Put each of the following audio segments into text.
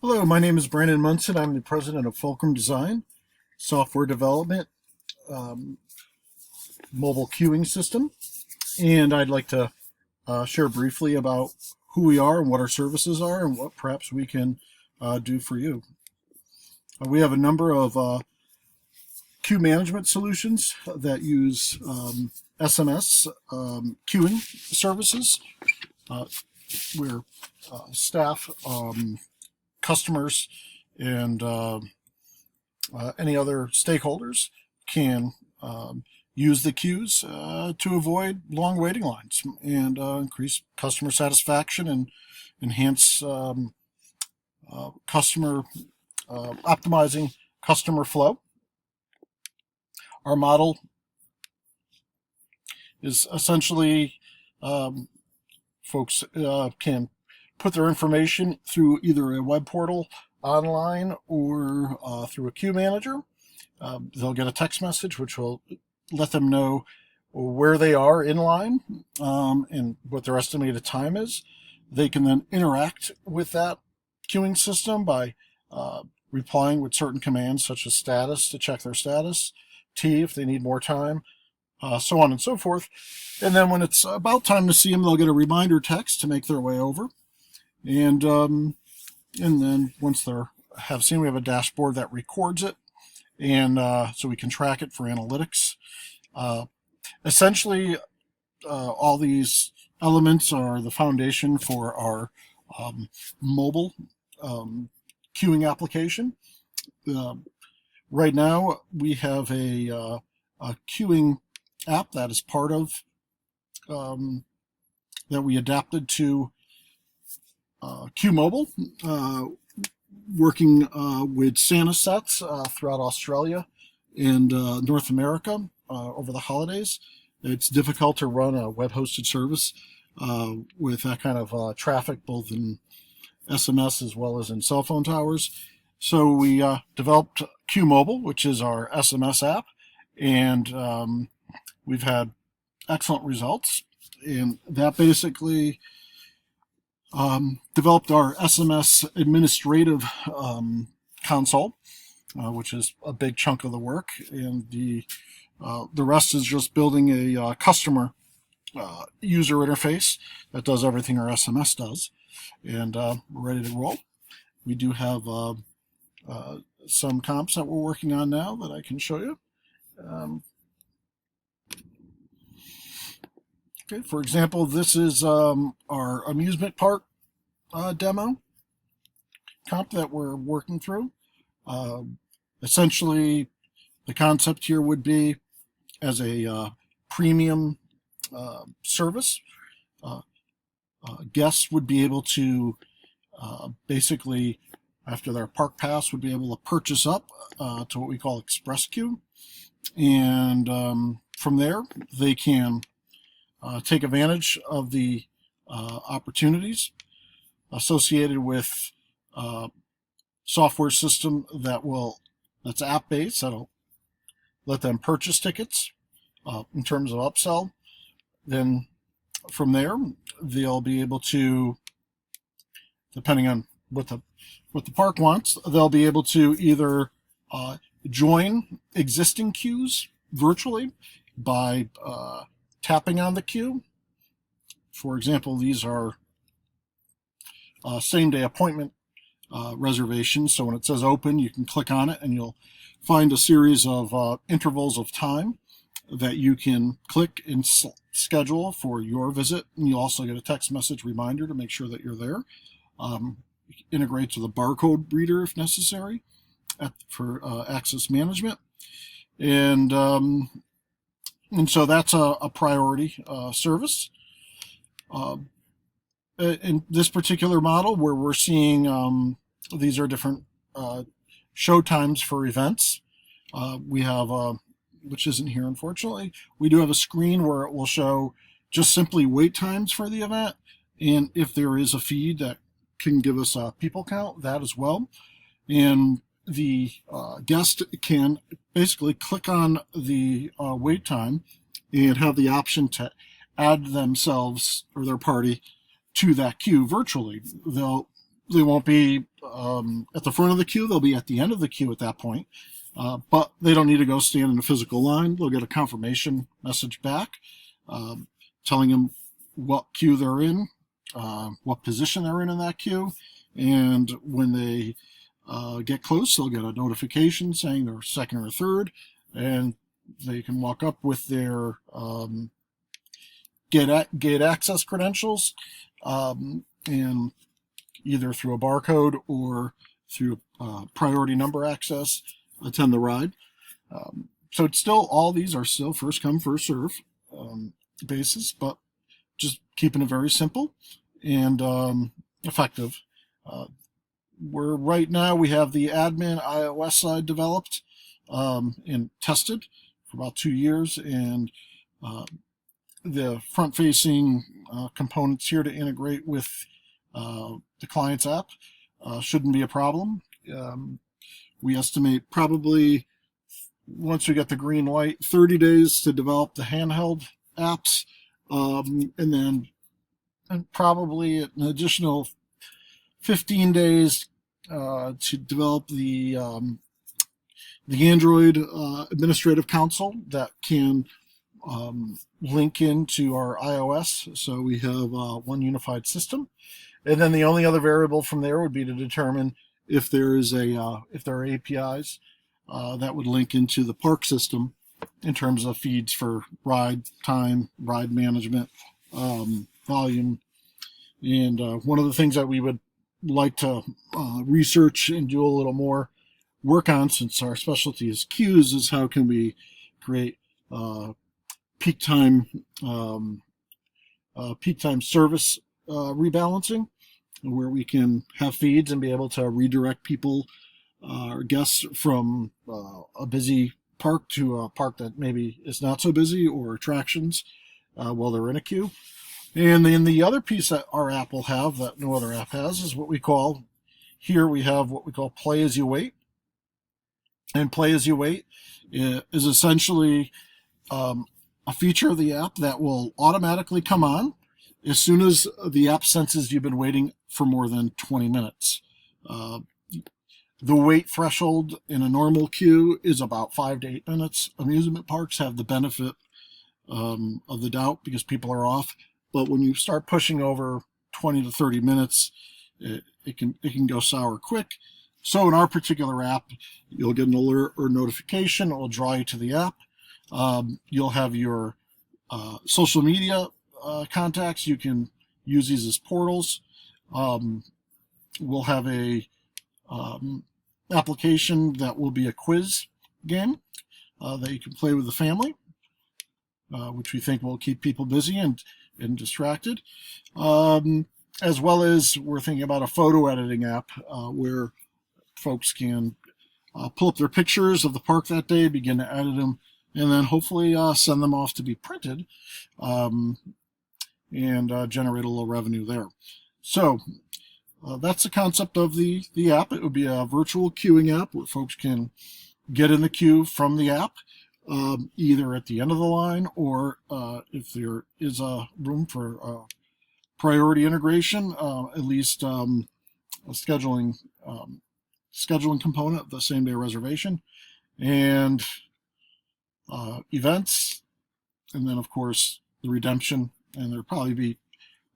Hello, my name is Brandon Munson. I'm the president of Fulcrum Design, software development, um, mobile queuing system, and I'd like to share briefly about who we are and what our services are and what perhaps we can do for you. We have a number of queue management solutions that use SMS queuing services. Uh, where staff, customers, and any other stakeholders can use the queues to avoid long waiting lines and increase customer satisfaction and enhance customer optimizing customer flow. Our model is essentially folks can put their information through either a web portal online or through a queue manager. They'll get a text message which will let them know where they are in line and what their estimated time is. They can then interact with that queuing system by replying with certain commands such as status to check their status, T if they need more time, so on and so forth. And then when it's about time to see them, they'll get a reminder text to make their way over. And then once they have seen, we have a dashboard that records it, and so we can track it for analytics. Essentially, all these elements are the foundation for our mobile queuing application. Right now, we have a queuing app that is part of that we adapted to Q Mobile, working with Santa sets throughout Australia and North America over the holidays. It's difficult to run a web-hosted service with that kind of traffic, both in SMS as well as in cell phone towers. So we developed Q Mobile, which is our SMS app, and we've had excellent results. And that basically developed our SMS administrative console, which is a big chunk of the work, and the rest is just building a customer user interface that does everything our SMS does, and we're ready to roll. We do have some comps that we're working on now that I can show you. Okay, for example, this is our amusement park demo comp that we're working through. Essentially, the concept here would be as a premium service, guests would be able to basically, after their park pass, would be able to purchase up to what we call express queue, and from there they can take advantage of the opportunities associated with software system that's app-based, that'll let them purchase tickets in terms of upsell. Then from there, they'll be able to, depending on what the park wants, they'll be able to either join existing queues virtually by tapping on the queue. For example, these are same-day appointment reservations. So when it says open, you can click on it and you'll find a series of intervals of time that you can click and schedule for your visit. And you'll also get a text message reminder to make sure that you're there. It integrates with a barcode reader if necessary for access management. And so that's a priority service. In this particular model, where we're seeing these are different show times for events. We have, which isn't here unfortunately, we do have a screen where it will show just simply wait times for the event, and if there is a feed that can give us a people count, that as well. And the guest can basically click on the wait time and have the option to add themselves or their party to that queue virtually. They'll They won't be at the front of the queue. They'll be at the end of the queue at that point. But they don't need to go stand in a physical line. They'll get a confirmation message back telling them what queue they're in, what position they're in that queue. And when they get close, they'll get a notification saying they're second or third. And they can walk up with their gate access credentials and either through a barcode or through priority number access, attend the ride. So it's still, all these are still first come, first serve basis, but just keeping it very simple and effective. Right now we have the admin iOS side developed and tested for about 2 years, and the front-facing components here to integrate with the client's app shouldn't be a problem. We estimate probably, once we get the green light, 30 days to develop the handheld apps, and then probably an additional 15 days to develop the Android administrative console that can link into our iOS, so we have one unified system. And then the only other variable from there would be to determine if there is if there are APIs that would link into the park system in terms of feeds for ride time, ride management, volume. And one of the things that we would like to research and do a little more work on, since our specialty is queues, is how can we create peak time service rebalancing, where we can have feeds and be able to redirect people or guests from a busy park to a park that maybe is not so busy, or attractions while they're in a queue. And then the other piece that our app will have that no other app has is what we call, here we have what we call Play As You Wait. And Play As You Wait is essentially a feature of the app that will automatically come on as soon as the app senses you've been waiting for more than 20 minutes. The wait threshold in a normal queue is about 5 to 8 minutes. Amusement parks have the benefit of the doubt because people are off. But when you start pushing over 20 to 30 minutes, it can go sour quick. So in our particular app, you'll get an alert or notification. It will draw you to the app. You'll have your social media contacts. You can use these as portals. We'll have a application that will be a quiz game that you can play with the family, which we think will keep people busy and distracted. As well as we're thinking about a photo editing app where folks can pull up their pictures of the park that day, begin to edit them, and then hopefully send them off to be printed and generate a little revenue there. So that's the concept of the app. It would be a virtual queuing app where folks can get in the queue from the app, either at the end of the line or if there is a room for priority integration, at least a scheduling component of the same day reservation, and events, and then of course the redemption. And there'll probably be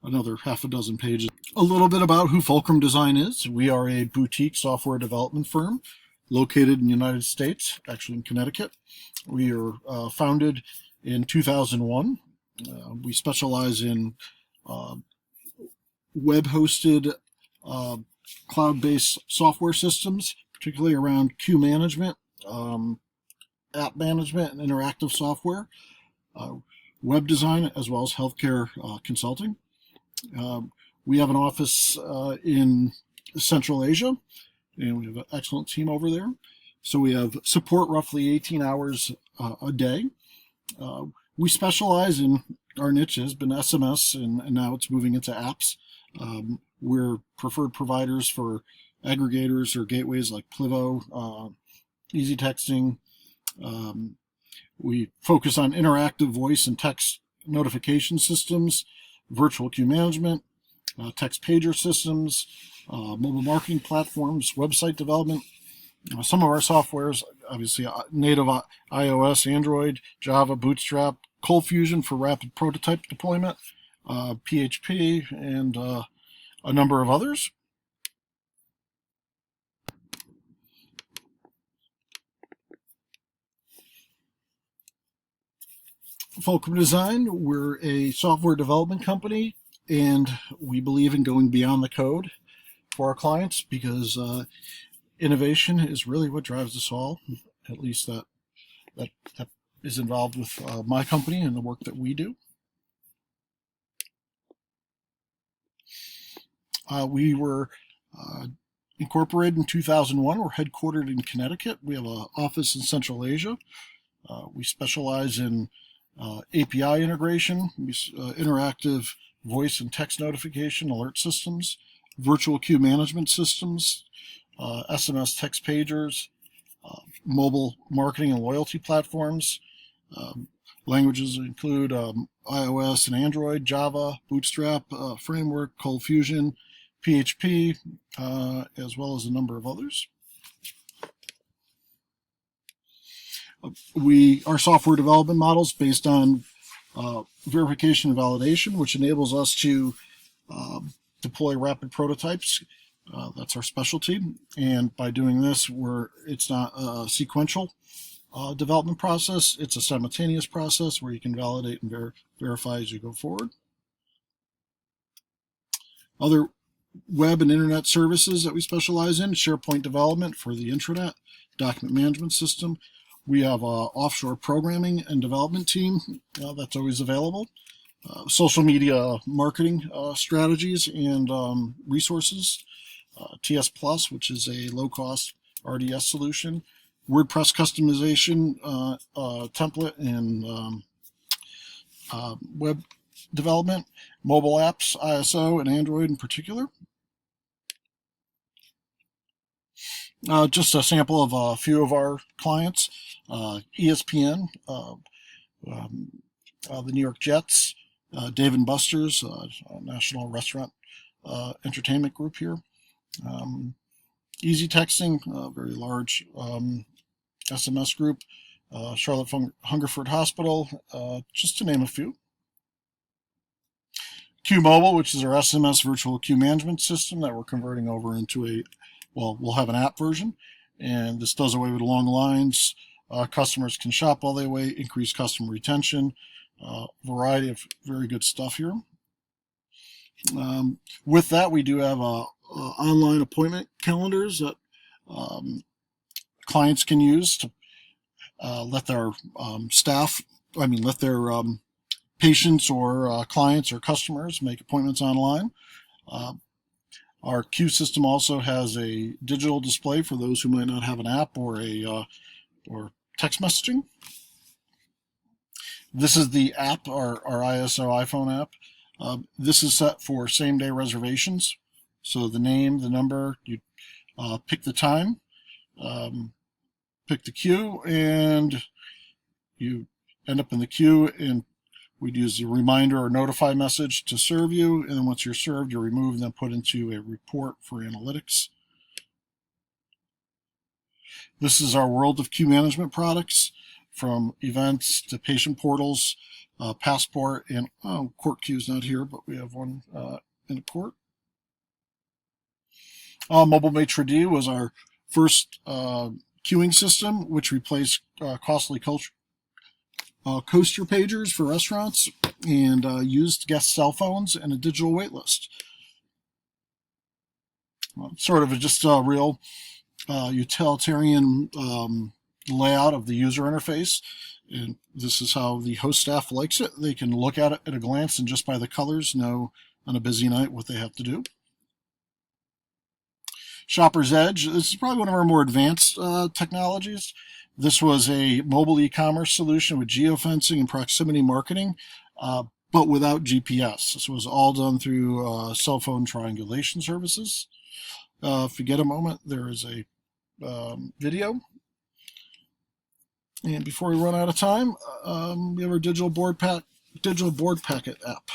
another half a dozen pages. A little bit about who Fulcrum Design is. We are a boutique software development firm located in the United States, actually in Connecticut. We are founded in 2001. We specialize in web-hosted cloud-based software systems, particularly around queue management, app management, and interactive software, web design, as well as healthcare consulting. We have an office in Central Asia, and we have an excellent team over there. So we have support roughly 18 hours a day. We specialize in, our niche has been SMS, and now it's moving into apps. We're preferred providers for aggregators or gateways like Plivo, easy texting. We focus on interactive voice and text notification systems, virtual queue management, text pager systems, mobile marketing platforms, website development. Some of our softwares, obviously native iOS, Android, Java, Bootstrap, Cold Fusion for rapid prototype deployment, PHP, and a number of others. Fulcrum Design, we're a software development company, and we believe in going beyond the code for our clients because innovation is really what drives us all. At least that is involved with my company and the work that we do. We were incorporated in 2001. We're headquartered in Connecticut. We have an office in Central Asia. We specialize in API integration, interactive voice and text notification alert systems, virtual queue management systems, SMS text pagers, mobile marketing and loyalty platforms. Languages include iOS and Android, Java, Bootstrap, Framework, Cold Fusion, PHP, as well as a number of others. Our software development models based on verification and validation, which enables us to deploy rapid prototypes. That's our specialty, and by doing this, it's not a sequential development process. It's a simultaneous process where you can validate and verify as you go forward. Other web and internet services that we specialize in: SharePoint development for the intranet, document management system. We have an offshore programming and development team that's always available. Social media marketing strategies and resources. TS Plus, which is a low-cost RDS solution. WordPress customization template and web development. Mobile apps, ISO, and Android in particular. Just a sample of a few of our clients. ESPN, the New York Jets, Dave & Buster's, a national restaurant entertainment group here. Easy Texting, a very large SMS group. Charlotte Hungerford Hospital, just to name a few. Q Mobile, which is our SMS virtual queue management system that we're converting over into we'll have an app version, and this does away with long lines. Customers can shop while they wait, increase customer retention, variety of very good stuff here. With that, we do have online appointment calendars that clients can use to let their let their patients or clients or customers make appointments online. Our queue system also has a digital display for those who might not have an app or text messaging. This is the app, our ISO iPhone app. This is set for same-day reservations. So the name, the number, you pick the time, pick the queue, and you end up in the queue, and we'd use a reminder or notify message to serve you, and then once you're served, you're removed and then put into a report for analytics. This is our world of queue management products, from events to patient portals, passport, and court queue's not here, but we have one in a court. Mobile Maitre d' was our first queuing system, which replaced costly coaster pagers for restaurants and used guest cell phones and a digital wait list. Sort of just a real utilitarian layout of the user interface, and this is how the host staff likes it. They can look at it at a glance and just by the colors know on a busy night what they have to do. Shopper's Edge, this is probably one of our more advanced technologies. This was a mobile e-commerce solution with geofencing and proximity marketing, but without GPS. This was all done through cell phone triangulation services. If you get a moment, there is a video. And before we run out of time, we have our digital board packet app.